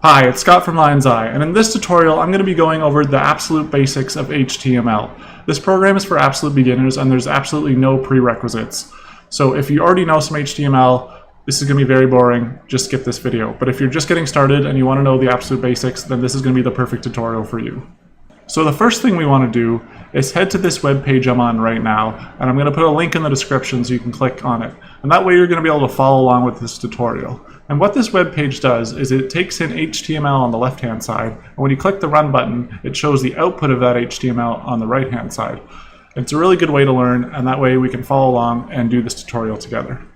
Hi, it's Scott from Lion's Eye, and in this tutorial I'm going to be going over the absolute basics of HTML. This program is for absolute beginners and there's absolutely no prerequisites. So if you already know some HTML, this is going to be very boring, just skip this video. But if you're just getting started and you want to know the absolute basics, then this is going to be the perfect tutorial for you. So the first thing we want to do is head to this web page I'm on right now, and I'm going to put a link in the description so you can click on it. And that way you're going to be able to follow along with this tutorial. And what this web page does is it takes in HTML on the left-hand side, and when you click the Run button, it shows the output of that HTML on the right-hand side. It's a really good way to learn, and that way we can follow along and do this tutorial together.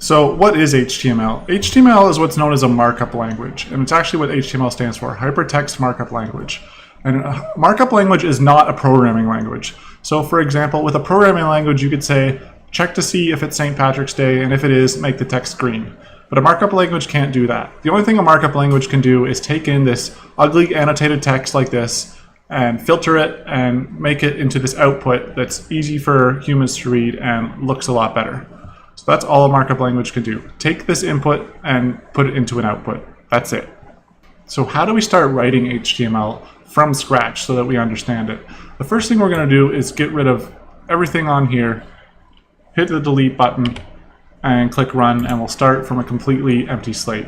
So what is HTML? HTML is what's known as a markup language, and it's actually what HTML stands for, Hypertext Markup Language. And a markup language is not a programming language. So for example, with a programming language, you could say, check to see if it's St. Patrick's Day, and if it is, make the text green. But a markup language can't do that. The only thing a markup language can do is take in this ugly annotated text like this and filter it and make it into this output that's easy for humans to read and looks a lot better. So that's all a markup language can do. Take this input and put it into an output. That's it. So how do we start writing HTML from scratch so that we understand it? The first thing we're going to do is get rid of everything on here, hit the delete button, and click Run, and we'll start from a completely empty slate.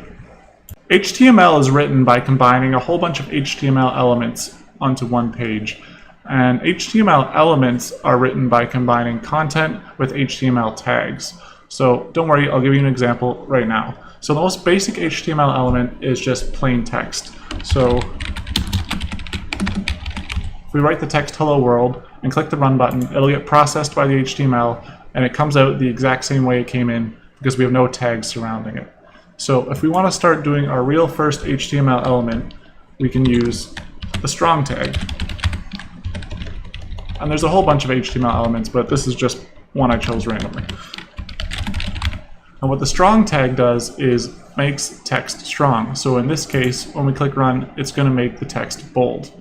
HTML is written by combining a whole bunch of HTML elements onto one page. And HTML elements are written by combining content with HTML tags. So don't worry, I'll give you an example right now. So the most basic HTML element is just plain text. So if we write the text hello world and click the Run button, it'll get processed by the HTML and it comes out the exact same way it came in because we have no tags surrounding it. So if we want to start doing our real first HTML element, we can use the strong tag. And there's a whole bunch of HTML elements, but this is just one I chose randomly. And what the strong tag does is makes text strong. So in this case, when we click Run, it's going to make the text bold.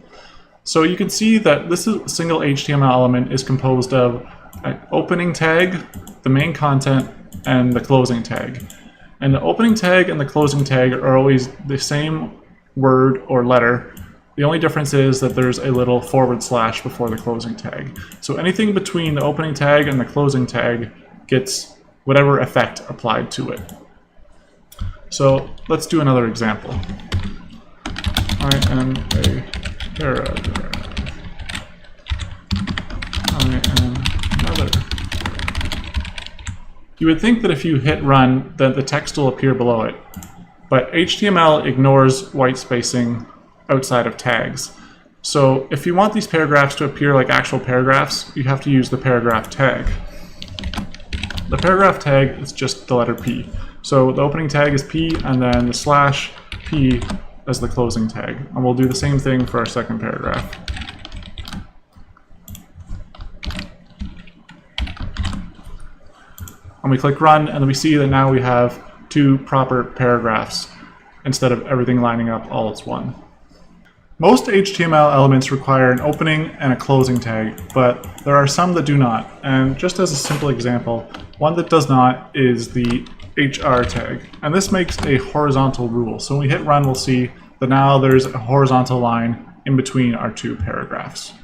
So you can see that this single HTML element is composed of an opening tag, the main content, and the closing tag. And the opening tag and the closing tag are always the same word or letter. The only difference is that there's a little / before the closing tag. So anything between the opening tag and the closing tag gets whatever effect applied to it. So let's do another example. I am a paragraph. I am another. You would think that if you hit Run, that the text will appear below it. But HTML ignores white spacing outside of tags. So if you want these paragraphs to appear like actual paragraphs, you have to use the paragraph tag. The paragraph tag is just the letter P. So the opening tag is P, and then the /P as the closing tag. And we'll do the same thing for our second paragraph. And we click Run, and then we see that now we have two proper paragraphs instead of everything lining up all as one. Most HTML elements require an opening and a closing tag, but there are some that do not. And just as a simple example, one that does not is the HR tag. And this makes a horizontal rule. So when we hit Run, we'll see that now there's a horizontal line in between our two paragraphs.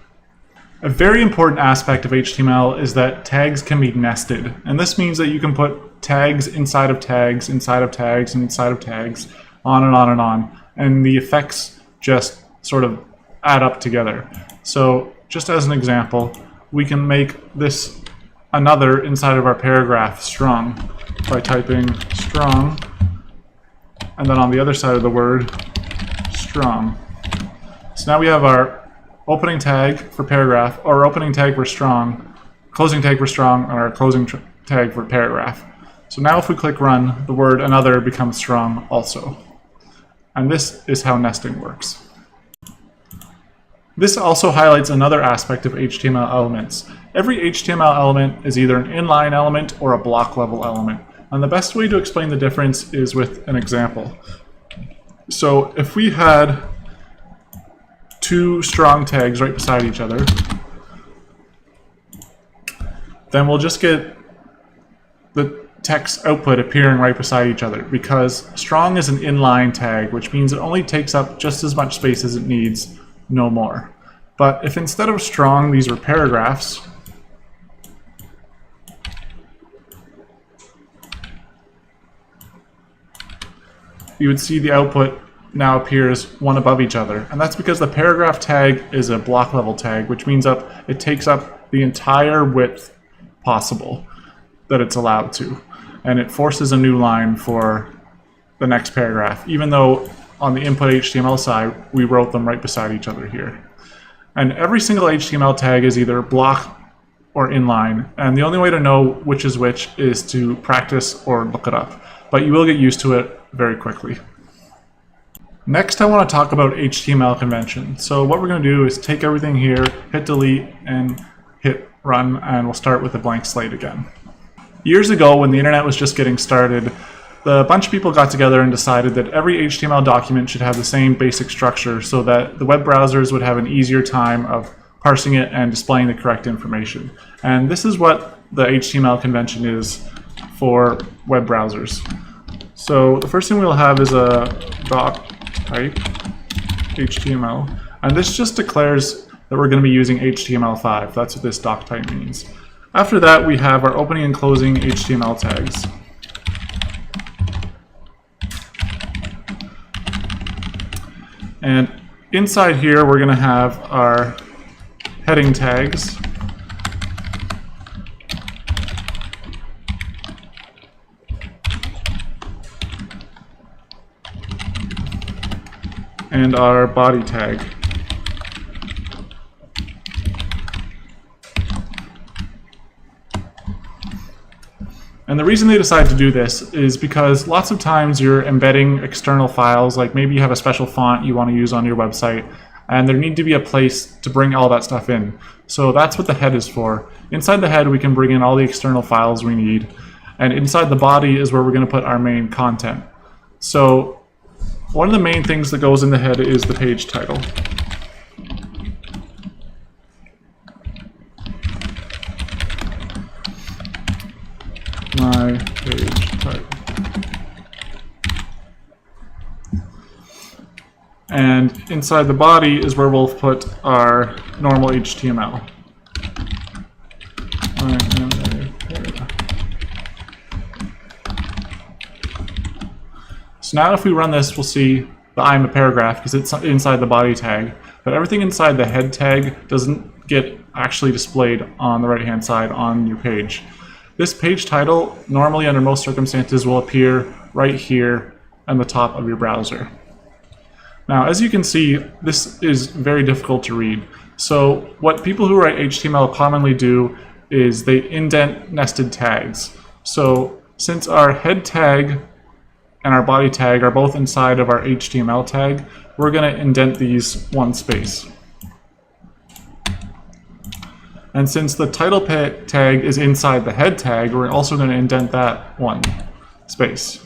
A very important aspect of HTML is that tags can be nested. And this means that you can put tags inside of tags, inside of tags, inside of tags, on and on and on. And the effects just sort of add up together. So just as an example, we can make this another inside of our paragraph strong by typing strong, and then on the other side of the word, strong. So now we have our opening tag for paragraph, or opening tag for strong, closing tag for strong, and our closing tag for paragraph. So now if we click Run, the word another becomes strong also. And this is how nesting works. This also highlights another aspect of HTML elements. Every HTML element is either an inline element or a block level element. And the best way to explain the difference is with an example. So if we had two strong tags right beside each other, then we'll just get the text output appearing right beside each other, because strong is an inline tag, which means it only takes up just as much space as it needs, no more. But if instead of strong these were paragraphs, you would see the output now appears one above each other. And that's because the paragraph tag is a block level tag, which means it takes up the entire width possible that it's allowed to. And it forces a new line for the next paragraph, even though on the input HTML side, we wrote them right beside each other here. And every single HTML tag is either block or inline. And the only way to know which is which is to practice or look it up. But you will get used to it very quickly. Next, I want to talk about HTML convention. So what we're going to do is take everything here, hit delete, and hit run, and we'll start with a blank slate again. Years ago, when the internet was just getting started, a bunch of people got together and decided that every HTML document should have the same basic structure so that the web browsers would have an easier time of parsing it and displaying the correct information. And this is what the HTML convention is for web browsers. So the first thing we'll have is a doc type HTML, and this just declares that we're going to be using HTML5. That's what this doc type means. After that, we have our opening and closing HTML tags. And inside here, we're going to have our heading tags. And our body tag. And the reason they decide to do this is because lots of times you're embedding external files, like maybe you have a special font you want to use on your website, and there need to be a place to bring all that stuff in. So that's what the head is for. Inside the head, we can bring in all the external files we need, and inside the body is where we're going to put our main content. So one of the main things that goes in the head is the page title. My page title. And inside the body is where we'll put our normal HTML. So now if we run this, we'll see that I'm a paragraph because it's inside the body tag, but everything inside the head tag doesn't get actually displayed on the right-hand side on your page. This page title, normally under most circumstances, will appear right here on the top of your browser. Now, as you can see, this is very difficult to read. So what people who write HTML commonly do is they indent nested tags. So since our head tag and our body tag are both inside of our HTML tag, we're going to indent these one space. And since the title tag is inside the head tag, we're also going to indent that one space.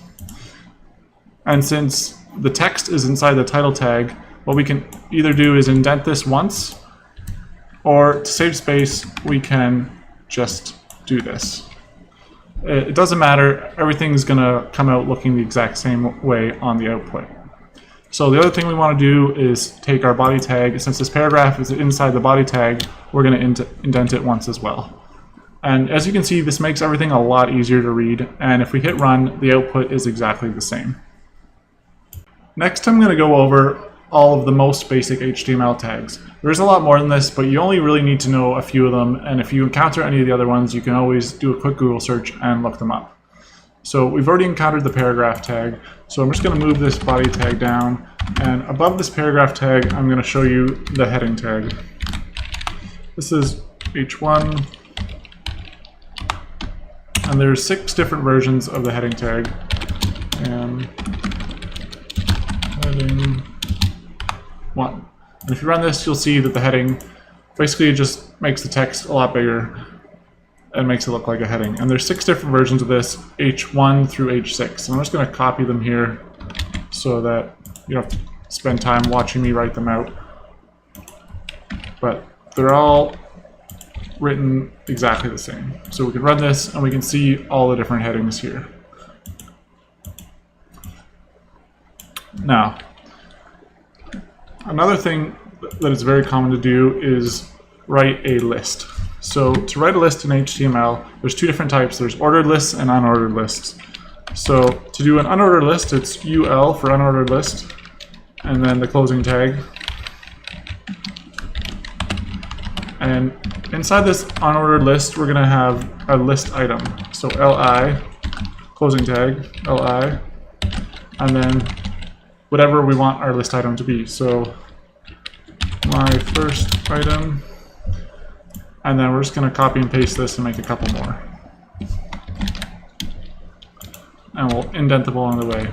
And since the text is inside the title tag, what we can either do is indent this once, or to save space, we can just do this. It doesn't matter, everything's going to come out looking the exact same way on the output. So the other thing we want to do is take our body tag. Since this paragraph is inside the body tag, we're going to indent it once as well. And as you can see, this makes everything a lot easier to read, and if we hit run, the output is exactly the same. Next, I'm going to go over all of the most basic HTML tags. There's a lot more than this, but you only really need to know a few of them, and if you encounter any of the other ones, you can always do a quick Google search and look them up. So we've already encountered the paragraph tag, so I'm just going to move this body tag down, and above this paragraph tag, I'm going to show you the heading tag. This is H1, and there's 6 different versions of the heading tag. And heading 1. And if you run this, you'll see that the heading basically just makes the text a lot bigger and makes it look like a heading. And there's 6 different versions of this, H1 through H6. And I'm just going to copy them here so that you don't have to spend time watching me write them out. But they're all written exactly the same. So we can run this and we can see all the different headings here. Now, another thing that is very common to do is write a list. So to write a list in HTML, there's two different types. There's ordered lists and unordered lists. So to do an unordered list, it's UL for unordered list, and then the closing tag. And inside this unordered list, we're going to have a list item. So LI, closing tag, LI, and then whatever we want our list item to be. So my first item, and then we're just going to copy and paste this and make a couple more. And we'll indent them along the way.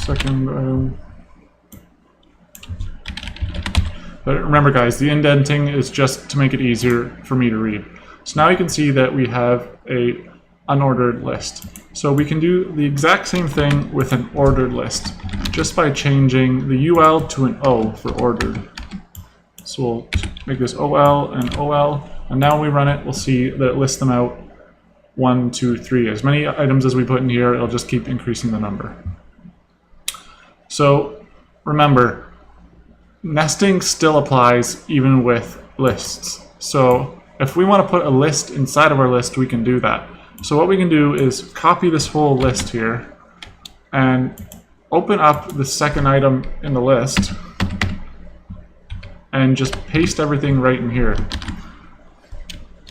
Second item. But remember guys, the indenting is just to make it easier for me to read. So now you can see that we have a unordered list. So we can do the exact same thing with an ordered list, just by changing the UL to an O for ordered. So we'll make this OL and OL, and now when we run it, we'll see that it lists them out 1, 2, 3. As many items as we put in here, it'll just keep increasing the number. So remember, nesting still applies even with lists. So if we want to put a list inside of our list, we can do that. So what we can do is copy this whole list here and open up the second item in the list and just paste everything right in here.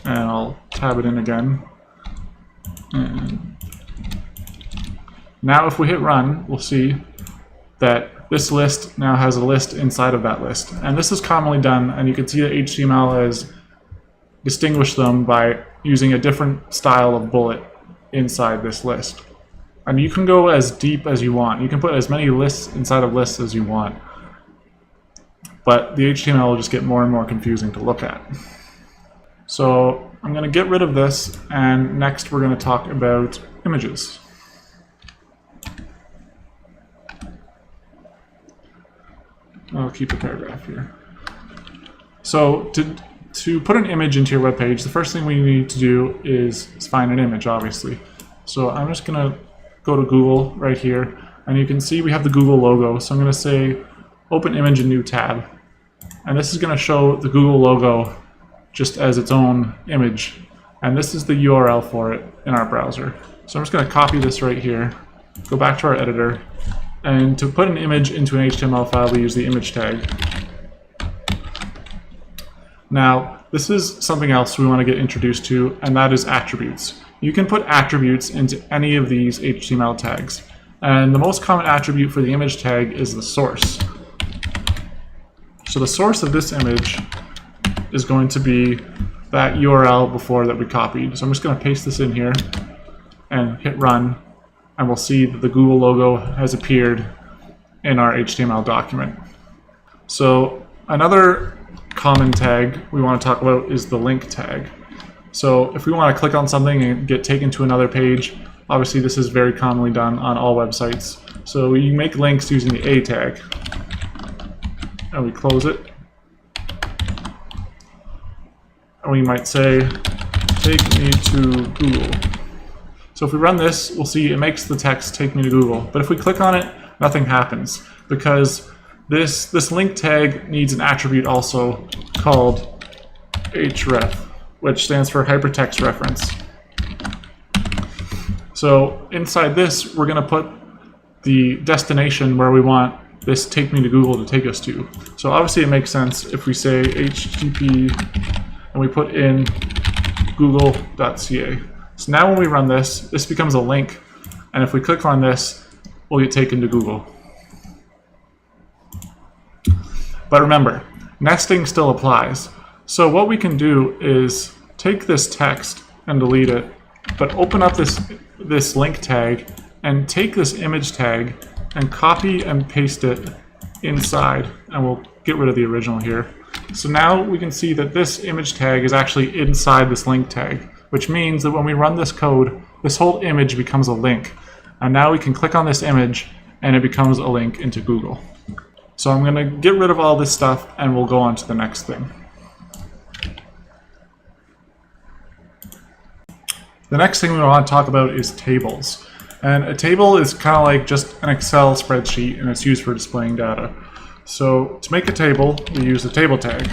And I'll tab it in again. And now if we hit run, we'll see that this list now has a list inside of that list. And this is commonly done, and you can see that HTML has distinguished them by using a different style of bullet inside this list. And you can go as deep as you want. You can put as many lists inside of lists as you want. But the HTML will just get more and more confusing to look at. So I'm going to get rid of this, and next we're going to talk about images. I'll keep a paragraph here. So to put an image into your web page, the first thing we need to do is find an image, obviously. So I'm just going to go to Google right here, and you can see we have the Google logo. So I'm going to say open image in new tab, and this is going to show the Google logo just as its own image, and this is the URL for it in our browser. So I'm just going to copy this right here, go back to our editor, and to put an image into an HTML file, we use the image tag. Now, this is something else we want to get introduced to, and that is attributes. You can put attributes into any of these HTML tags, and the most common attribute for the image tag is the source. So the source of this image is going to be that URL before that we copied. So I'm just going to paste this in here and hit run, and we'll see that the Google logo has appeared in our HTML document. So another common tag we want to talk about is the link tag. So if we want to click on something and get taken to another page, obviously this is very commonly done on all websites. So you make links using the A tag, and we close it. And we might say, take me to Google. So if we run this, we'll see it makes the text take me to Google. But if we click on it, nothing happens, because this link tag needs an attribute also called href, which stands for hypertext reference. So inside this, we're going to put the destination where we want this take me to Google to take us to. So obviously it makes sense if we say http and we put in google.ca. So now when we run this, this becomes a link, and if we click on this, we'll get taken to Google. But remember, nesting still applies. So what we can do is take this text and delete it, but open up this link tag and take this image tag and copy and paste it inside, and we'll get rid of the original here. So now we can see that this image tag is actually inside this link tag, which means that when we run this code, this whole image becomes a link. And now we can click on this image and it becomes a link into Google. So I'm going to get rid of all this stuff and we'll go on to the next thing. The next thing we want to talk about is tables. And a table is kind of like just an Excel spreadsheet, and it's used for displaying data. So to make a table, we use a table tag.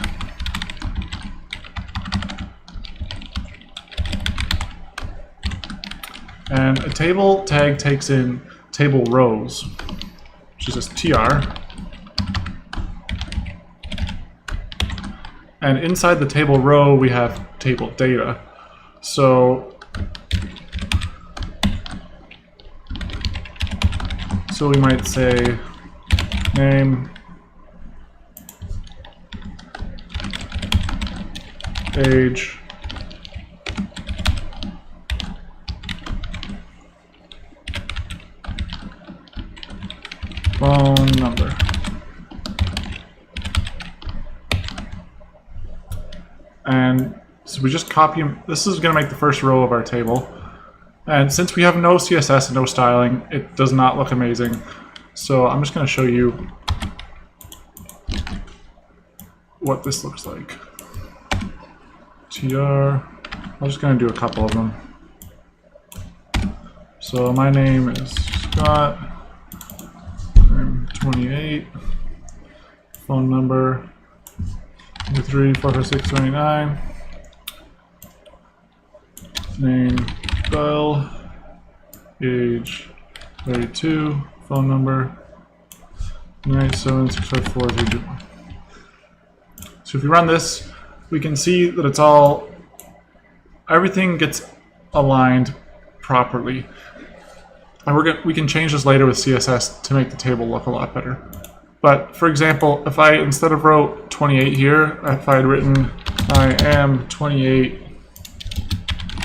And a table tag takes in table rows, which is just tr. And inside the table row, we have table data. So we might say name, age, phone number. And so we just copy them. This is going to make the first row of our table. And since we have no CSS and no styling, it does not look amazing. So I'm just going to show you what this looks like. I'm just going to do a couple of them. So my name is Scott. I'm 28. Phone number 3454629. Name Kyle. Age 32. Phone number 987654321. So if you run this, we can see that it's all, everything gets aligned properly. And we can change this later with CSS to make the table look a lot better. But for example, if I, instead of wrote 28 here, if I had written I am 28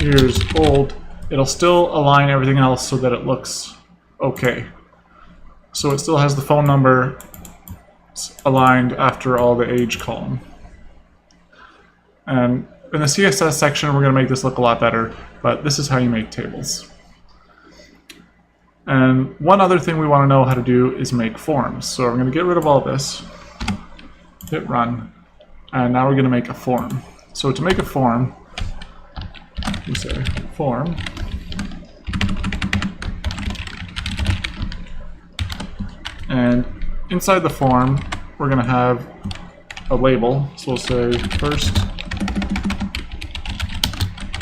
years old, it'll still align everything else so that it looks okay. So it still has the phone number aligned after all the age column. And in the CSS section, we're going to make this look a lot better, but this is how you make tables. And one other thing we want to know how to do is make forms. So we're going to get rid of all this, hit run, and now we're going to make a form. So to make a form, we say form, and inside the form, we're going to have a label. So we'll say first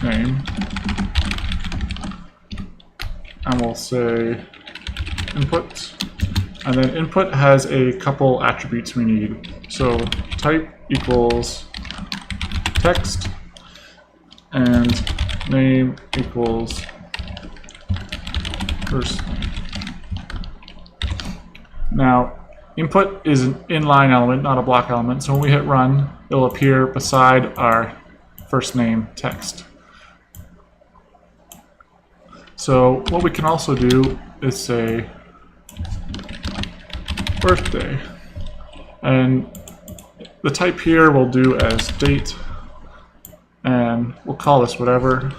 name, and we'll say input, and then input has a couple attributes we need. So type equals text, and name equals first name. Now, input is an inline element, not a block element, so when we hit run, it'll appear beside our first name text. So what we can also do is say birthday, and the type here we'll do as date, and we'll call this whatever,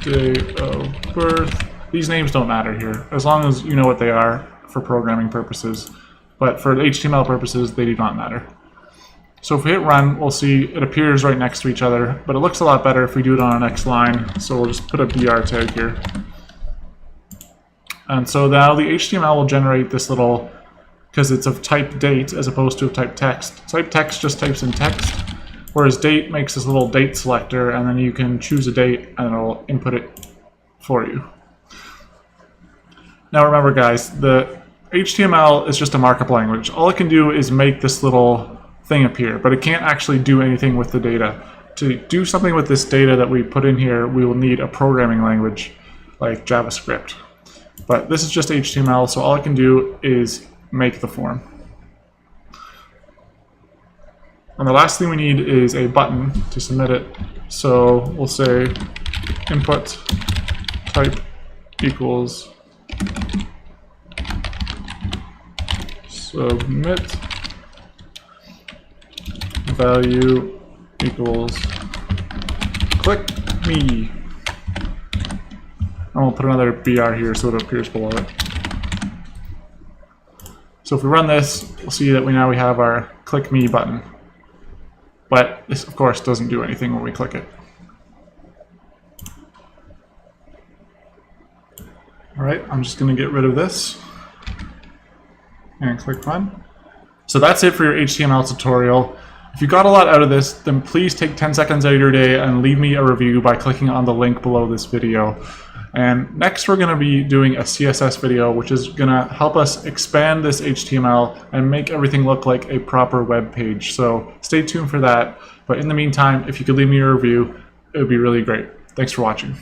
day of birth. These names don't matter here, as long as you know what they are for programming purposes, but for HTML purposes they do not matter. So if we hit run, we'll see it appears right next to each other, but it looks a lot better if we do it on our next line. So we'll just put a BR tag here. And so now the HTML will generate this little, because it's of type date as opposed to of type text. Type text just types in text, whereas date makes this little date selector, and then you can choose a date and it'll input it for you. Now remember guys, the HTML is just a markup language. All it can do is make this little thing appear, but it can't actually do anything with the data. To do something with this data that we put in here, we will need a programming language like JavaScript. But this is just HTML, so all it can do is make the form. And the last thing we need is a button to submit it. So we'll say input type equals submit, value equals click me. And we'll put another BR here so it appears below it. So if we run this, we'll see that we have our click me button. But this of course doesn't do anything when we click it. All right, I'm just going to get rid of this and click Run. So that's it for your HTML tutorial. If you got a lot out of this, then please take 10 seconds out of your day and leave me a review by clicking on the link below this video. And next we're going to be doing a CSS video, which is going to help us expand this HTML and make everything look like a proper web page. So stay tuned for that. But in the meantime, if you could leave me a review, it would be really great. Thanks for watching.